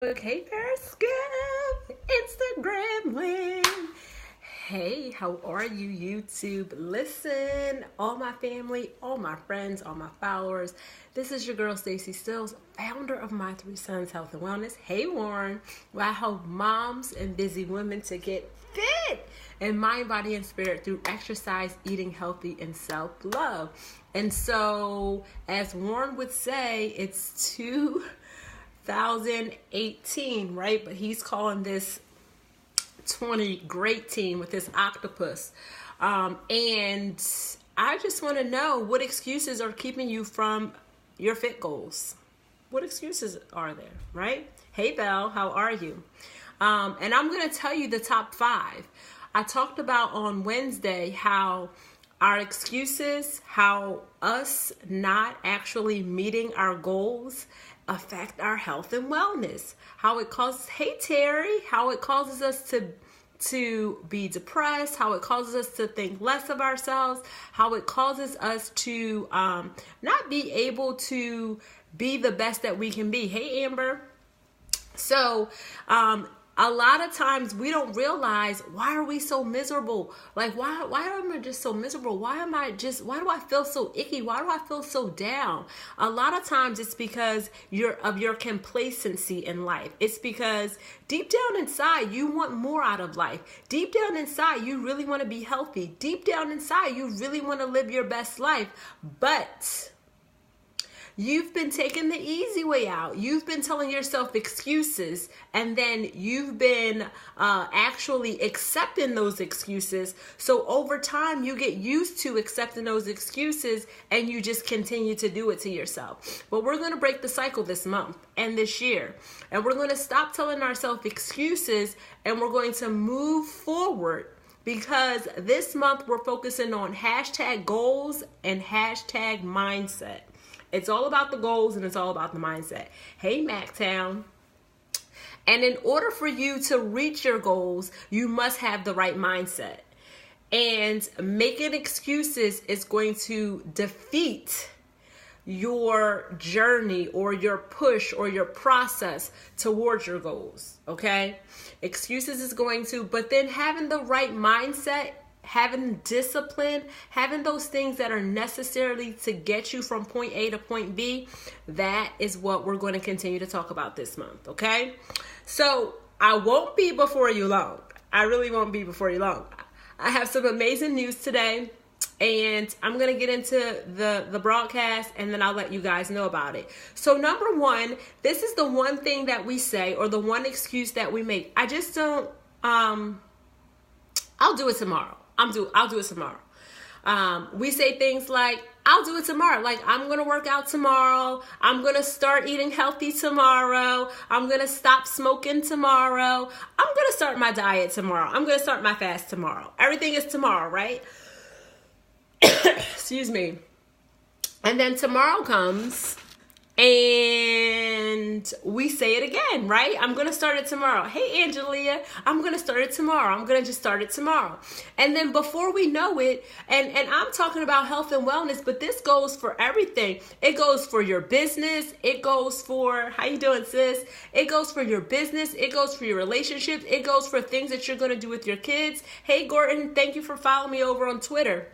Hey Periscope, Instagram link. Hey, how are you, YouTube? Listen, all my family, all my friends, all my followers. This is your girl, Stacey Stills, founder of My Three Sons Health and Wellness. Hey, Warren, where I help moms and busy women to get fit in mind, body, and spirit through exercise, eating healthy, and self-love. And so, as Warren would say, it's 2018, right? But he's calling this 20 great team with this octopus. And I just want to know what excuses are keeping you from your fit goals. What excuses are there, right? Hey, Belle, how are you? And I'm going to tell you the top 5. I talked about on Wednesday how our excuses, how us not actually meeting our goals affect our health and wellness, how it causes, hey Terry, how it causes us to be depressed, how it causes us to think less of ourselves, how it causes us to not be able to be the best that we can be. Hey Amber. So a lot of times we don't realize, why are we so miserable? Like, why am I just so miserable? Why do I feel so icky? Why do I feel so down? A lot of times it's because of your complacency in life. It's because deep down inside, you want more out of life. Deep down inside, you really want to be healthy. Deep down inside, you really want to live your best life. But you've been taking the easy way out. You've been telling yourself excuses, and then you've been actually accepting those excuses. So over time, you get used to accepting those excuses, and you just continue to do it to yourself. But we're going to break the cycle this month and this year, and we're going to stop telling ourselves excuses, and we're going to move forward. Because this month we're focusing on hashtag goals and hashtag mindset. It's all about the goals and it's all about the mindset. Hey, Mactown. And in order for you to reach your goals, you must have the right mindset. And making excuses is going to defeat your journey or your push or your process towards your goals, okay? Excuses is going to, but then having the right mindset, having discipline, having those things that are necessarily to get you from point A to point B, that is what we're going to continue to talk about this month, okay? So I won't be before you long. I really won't be before you long. I have some amazing news today, and I'm going to get into the broadcast, and then I'll let you guys know about it. So number one, this is the one thing that we say, or the one excuse that we make. I just don't, I'll do it tomorrow. I'll do it tomorrow. We say things like, I'll do it tomorrow. Like, I'm going to work out tomorrow. I'm going to start eating healthy tomorrow. I'm going to stop smoking tomorrow. I'm going to start my diet tomorrow. I'm going to start my fast tomorrow. Everything is tomorrow, right? Excuse me. And then tomorrow comes and we say it again, right? I'm going to start it tomorrow. Hey, Angelia, I'm going to start it tomorrow. I'm going to just start it tomorrow. And then before we know it, and I'm talking about health and wellness, but this goes for everything. It goes for your business. It goes for, how you doing, sis? It goes for your business. It goes for your relationships. It goes for things that you're going to do with your kids. Hey, Gordon, thank you for following me over on Twitter.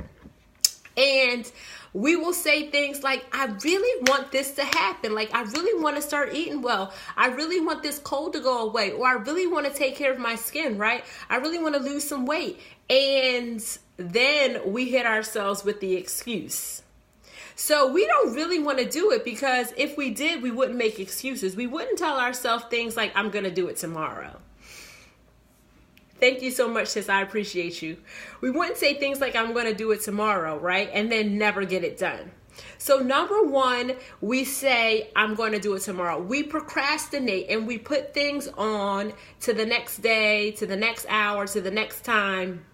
And we will say things like, I really want this to happen. Like, I really want to start eating well. I really want this cold to go away. Or I really want to take care of my skin, right? I really want to lose some weight. And then we hit ourselves with the excuse. So we don't really want to do it, because if we did, we wouldn't make excuses. We wouldn't tell ourselves things like, I'm going to do it tomorrow. Thank you so much, sis. I appreciate you. We wouldn't say things like, I'm going to do it tomorrow, right? And then never get it done. So number one, we say, I'm going to do it tomorrow. We procrastinate and we put things on to the next day, to the next hour, to the next time,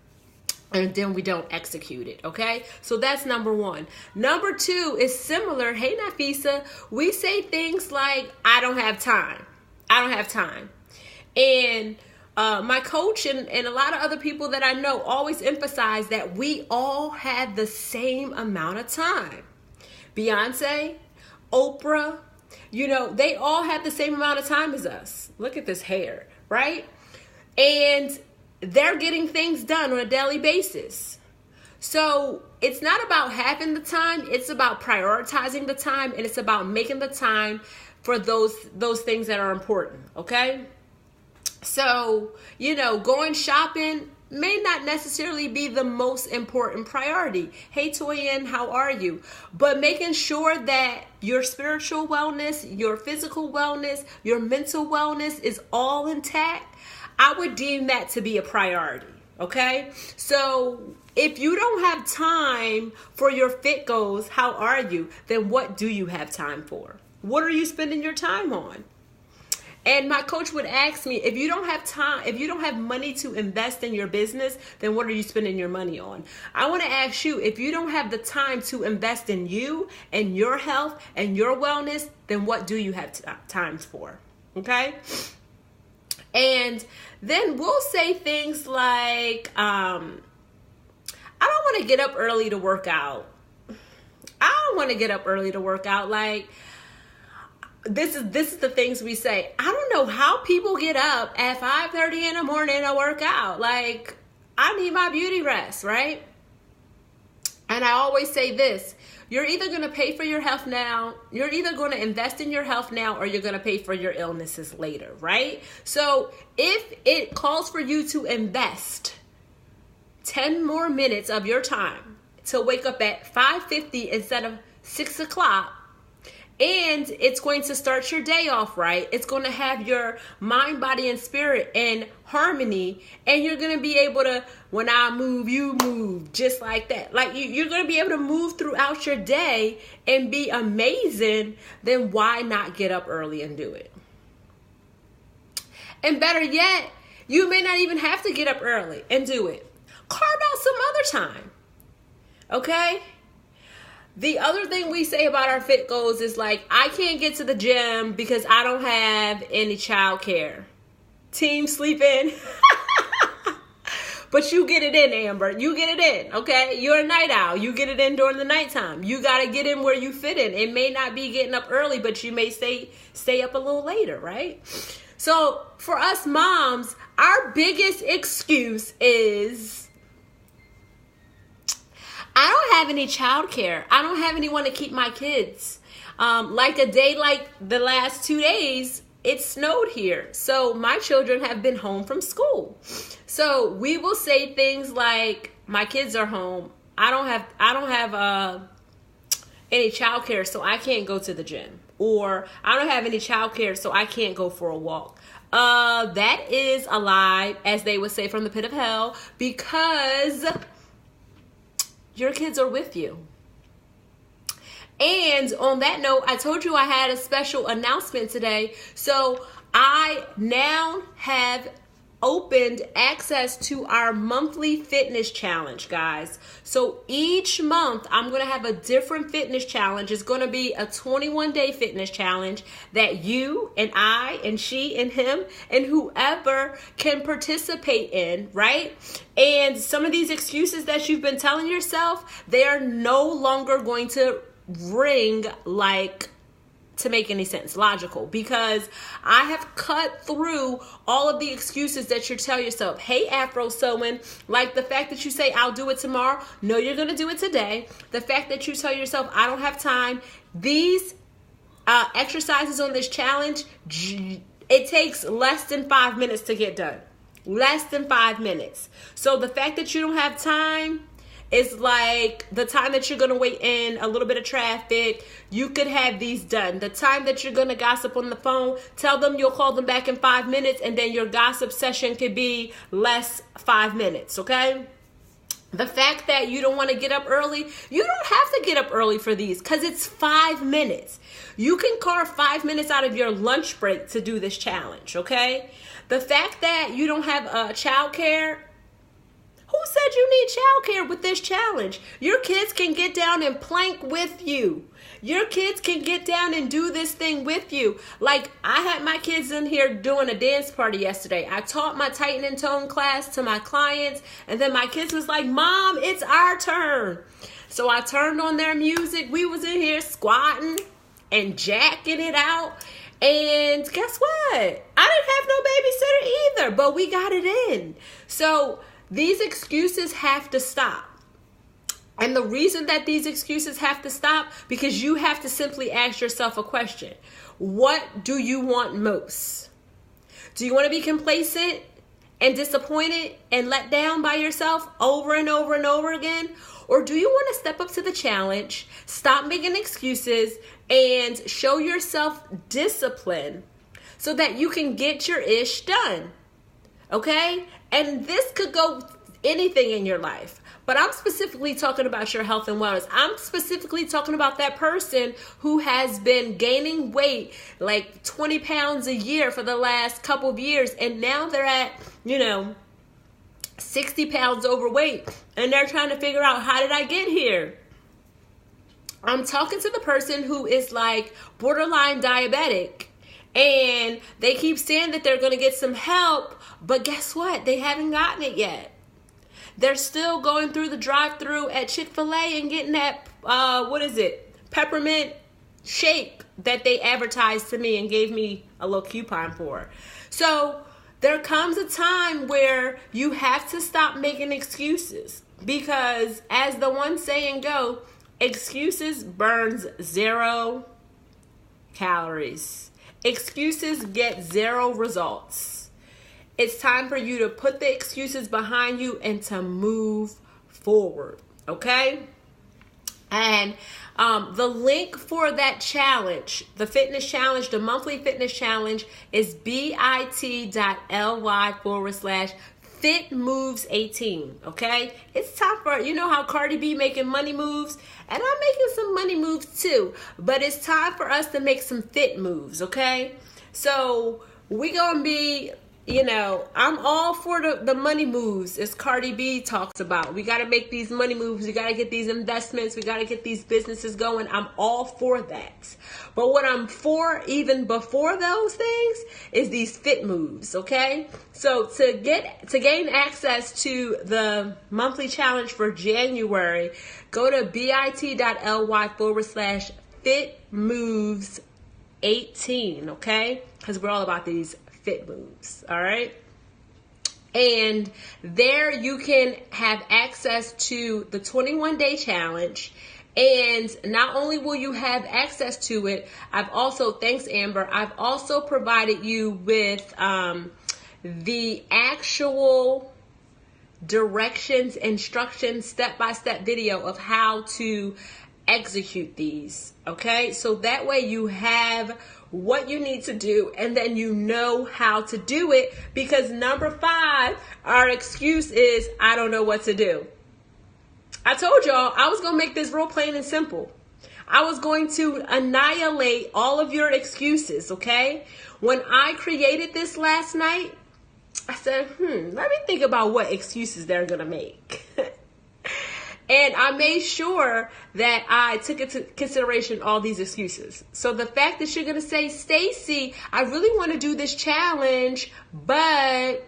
and then we don't execute it, okay? So that's number one. Number two is similar. Hey, Nafisa, we say things like, I don't have time. I don't have time. And my coach and a lot of other people that I know always emphasize that we all have the same amount of time. Beyonce, Oprah, They all have the same amount of time as us. Look at this hair, right? And they're getting things done on a daily basis. So it's not about having the time. It's about prioritizing the time, and it's about making the time for those things that are important. Okay. So, going shopping may not necessarily be the most important priority. Hey, Toyin, how are you? But making sure that your spiritual wellness, your physical wellness, your mental wellness is all intact, I would deem that to be a priority. Okay. So if you don't have time for your fit goals, how are you? Then what do you have time for? What are you spending your time on? And my coach would ask me, if you don't have time, if you don't have money to invest in your business, then what are you spending your money on? I want to ask you, if you don't have the time to invest in you and your health and your wellness, then what do you have time for? Okay? And then we'll say things like, I don't want to get up early to work out. Like, this is the things we say. I don't know how people get up at 5:30 in the morning to work out. Like, I need my beauty rest, right? And I always say this: you're either going to pay for your health now, you're either going to invest in your health now, or you're going to pay for your illnesses later, right? So if it calls for you to invest 10 more minutes of your time to wake up at 5:50 instead of 6 o'clock, and it's going to start your day off right, it's going to have your mind, body, and spirit in harmony, and you're going to be able to, when I move, you move, just like that. Like, you're going to be able to move throughout your day and be amazing, then why not get up early and do it? And better yet, you may not even have to get up early and do it. Carve out some other time, okay? The other thing we say about our fit goals is like, I can't get to the gym because I don't have any childcare. Team sleep in. But you get it in, Amber. You get it in, okay? You're a night owl. You get it in during the nighttime. You got to get in where you fit in. It may not be getting up early, but you may stay up a little later, right? So for us moms, our biggest excuse is, I don't have any childcare. I don't have anyone to keep my kids. Like a day like the last 2 days, it snowed here. So my children have been home from school. So we will say things like, my kids are home. I don't have any childcare, so I can't go to the gym. Or I don't have any childcare, so I can't go for a walk. That is a lie, as they would say from the pit of hell, because your kids are with you. And on that note, I told you I had a special announcement today. So I now have opened access to our monthly fitness challenge, guys. So each month I'm going to have a different fitness challenge. It's going to be a 21-day fitness challenge that you and I and she and him and whoever can participate in, right? And some of these excuses that you've been telling yourself, they are no longer going to ring like to make any sense, logical, because I have cut through all of the excuses that you tell yourself. Hey, Afro sewing, like the fact that you say, I'll do it tomorrow. No, you're going to do it today. The fact that you tell yourself, I don't have time. These exercises on this challenge, it takes less than 5 minutes to get done. Less than 5 minutes. So the fact that you don't have time is like the time that you're going to wait in a little bit of traffic. You could have these done. The time that you're going to gossip on the phone, tell them you'll call them back in 5 minutes, and then your gossip session could be less 5 minutes, okay? The fact that you don't want to get up early, you don't have to get up early for these because it's 5 minutes. You can carve 5 minutes out of your lunch break to do this challenge, okay? The fact that you don't have childcare, who said you need childcare with this challenge? Your kids can get down and plank with you. Your kids can get down and do this thing with you. Like, I had my kids in here doing a dance party yesterday. I taught my Tighten and Tone class to my clients, and then my kids was like, Mom, it's our turn. So I turned on their music. We was in here squatting, and jacking it out. And guess what? I didn't have no babysitter either, but we got it in. So these excuses have to stop. And the reason that these excuses have to stop, because you have to simply ask yourself a question. What do you want most? Do you want to be complacent and disappointed and let down by yourself over and over and over again? Or do you want to step up to the challenge, stop making excuses, and show yourself discipline so that you can get your ish done? Okay? And this could go anything in your life. But I'm specifically talking about your health and wellness. I'm specifically talking about that person who has been gaining weight like 20 pounds a year for the last couple of years. And now they're at, 60 pounds overweight. And they're trying to figure out, how did I get here? I'm talking to the person who is like borderline diabetic. And they keep saying that they're going to get some help. But guess what? They haven't gotten it yet. They're still going through the drive-thru at Chick-fil-A and getting that, peppermint shake that they advertised to me and gave me a little coupon for. So there comes a time where you have to stop making excuses, because as the one saying go, excuses burns 0 calories. Excuses get 0 results. It's time for you to put the excuses behind you and to move forward, okay? And the link for that challenge, the fitness challenge, the monthly fitness challenge, is bit.ly/FitMoves18, okay? It's time for, how Cardi B making money moves, and I'm making some money moves too, but it's time for us to make some fit moves, okay? So we gonna be... I'm all for the money moves, as Cardi B talks about. We got to make these money moves. We got to get these investments. We got to get these businesses going. I'm all for that. But what I'm for even before those things is these fit moves, okay? So to gain access to the monthly challenge for January, go to bit.ly/FitMoves18, okay? Because we're all about these fit moves, all right? And there you can have access to the 21-day challenge. And not only will you have access to it, thanks Amber, I've also provided you with the actual directions, instructions, step-by-step video of how to execute these, okay? So that way you have what you need to do, and then you know how to do it, because number 5, our excuse is, I don't know what to do. I told y'all I was going to make this real plain and simple. I was going to annihilate all of your excuses, okay? When I created this last night, I said, let me think about what excuses they're going to make. And I made sure that I took into consideration all these excuses. So the fact that you're going to say, Stacy, I really want to do this challenge, but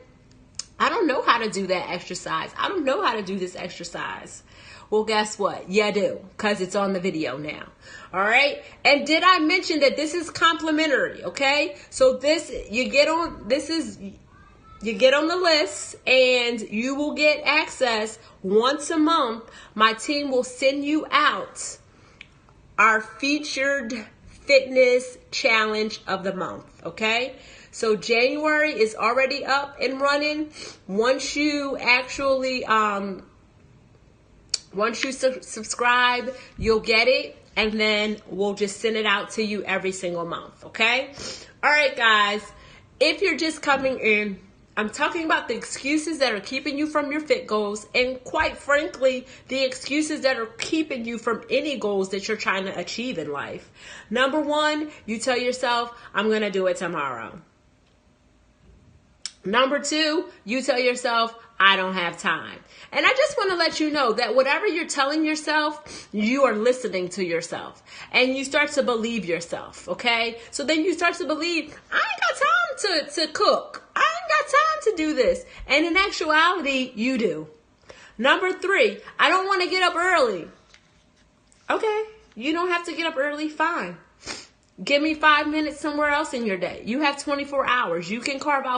I don't know how to do that exercise. I don't know how to do this exercise. Well, guess what? You do, because it's on the video now. All right. And did I mention that this is complimentary? Okay. So you get on the list and you will get access once a month. My team will send you out our featured fitness challenge of the month. Okay. So January is already up and running. Once you actually, subscribe, you'll get it. And then we'll just send it out to you every single month. Okay. All right, guys, if you're just coming in, I'm talking about the excuses that are keeping you from your fit goals, and quite frankly, the excuses that are keeping you from any goals that you're trying to achieve in life. Number 1, you tell yourself, I'm going to do it tomorrow. Number 2, you tell yourself, I don't have time. And I just want to let you know that whatever you're telling yourself, you are listening to yourself. And you start to believe yourself, okay? So then you start to believe, I ain't got time to cook. I ain't got time to do this. And in actuality, you do. Number 3, I don't want to get up early. Okay, you don't have to get up early, fine. Give me 5 minutes somewhere else in your day. You have 24 hours. You can carve out